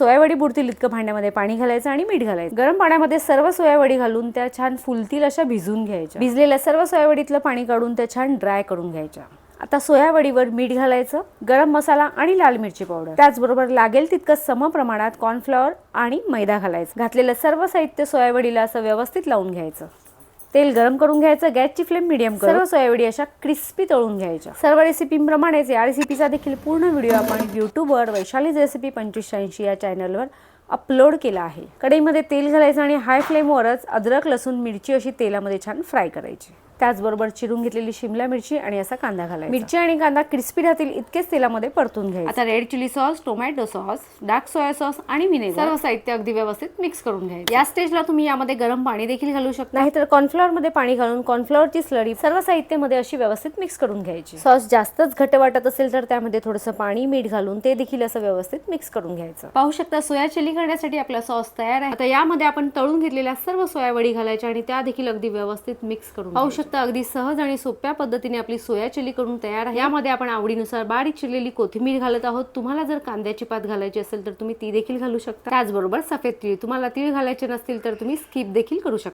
सोयावडी बुडतील इतकं भांड्यामध्ये पाणी घालायचं आणि मीठ घालायचं। गरम पाण्यामध्ये सर्व सोयावडी घालून त्या छान फुलतील अशा भिजून घ्यायच्या। भिजलेल्या सर्व सोयावडीतलं पाणी काढून त्या छान ड्राय करून घ्यायच्या। आता सोयावडीवर मीठ घालायचं, गरम मसाला आणि लाल मिरची पावडर, त्याचबरोबर लागेल तितकं सम प्रमाणात कॉर्नफ्लॉवर आणि मैदा घालायचं। घातलेलं सर्व साहित्य सोयावडीला असं व्यवस्थित लावून घ्यायचं। तेल गरम करून घ्यायचं, गॅसची फ्लेम मीडियम करून सर्व सोयावडी अशा क्रिस्पी तळून घ्यायच्या। सर्व रेसिपींप्रमाणेच या रेसिपीचा देखील पूर्ण व्हिडिओ आपण YouTubeवर वैशाली रेसिपी 2586 या चॅनलवर अपलोड केला आहे। कढईमध्ये तेल घालायचं आणि हाय फ्लेमवरच अद्रक, लसूण, मिरची अशी तेलामध्ये छान फ्राय करायची। त्याचबरोबर चिरून घेतलेली शिमला मिरची आणि असा कांदा घालायचा। मिरची आणि कांदा क्रिस्पी राहतील इतकेच तेलामध्ये परतून घ्यायचे। आता red chilli sauce, tomato sauce, dark soya sauce आणि विनेगर सर्व साहित्य अगदी व्यवस्थित मिक्स करून घ्यायचे। या स्टेजला तुम्ही यामध्ये गरम पाणी देखील घालू शकता, नाहीतर कॉर्नफ्लॉवर मध्ये पाणी घालून कॉर्नफ्लॉवरची स्लरी सर्व साहित्यामध्ये अशी व्यवस्थित मिक्स करून घ्यायची। सॉस जास्तच घट्ट वाटत असेल तर त्यामध्ये थोडंसं पाणी, मीठ घालून ते देखील असं व्यवस्थित मिक्स करून घ्यायचं। पाहू शकता सोया चिली करण्यासाठी आपला सॉस तयार आहे। आता यामध्ये आपण तळून घेतलेल्या सर्व सोयावडी घालायच्या आणि त्या देखील अगदी व्यवस्थित मिक्स करून पाहू शकता अगदी सहज आणि सोप्या पद्धतीने आपली सोया चिली करून तयार आहे। यामध्ये आपण आवडीनुसार बारीक चिरलेली कोथिंबीर घालत आहोत। तुम्हाला जर कांद्याची पात घालायची असेल तर तुम्ही ती देखील घालू शकता। त्याचबरोबर सफेद तीळ, तुम्हाला तीळ घालायचे नसतील तर तुम्ही स्किप देखील करू शकता।